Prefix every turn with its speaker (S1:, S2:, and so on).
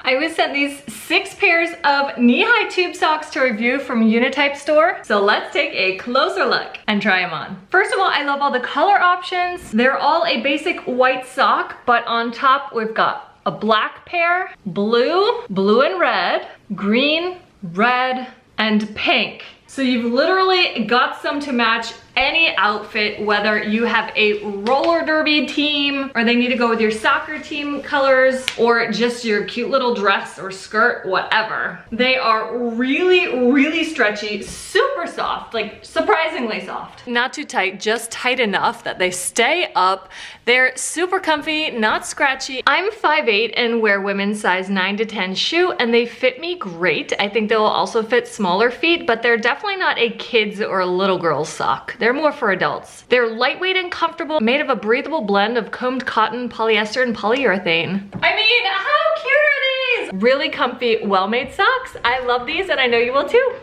S1: I was sent these 6 pairs of knee-high tube socks to review from Unitype store. So let's take a closer look and try them on. First of all, I love all the color options. They're all a basic white sock, but on top we've got a black pair, blue, blue and red, green, red, and pink. So you've literally got some to match any outfit, whether you have a roller derby team or they need to go with your soccer team colors or just your cute little dress or skirt, whatever. They are really, really stretchy, super soft, like surprisingly soft. Not too tight, just tight enough that they stay up. They're super comfy, not scratchy. I'm 5'8" and wear women's size 9 to 10 shoe and they fit me great. I think they'll also fit smaller feet, but they're definitely not a kid's or a little girl's sock. They're more for adults. They're lightweight and comfortable, made of a breathable blend of combed cotton, polyester, and polyurethane. I mean, how cute are these? Really comfy, well-made socks. I love these and I know you will too.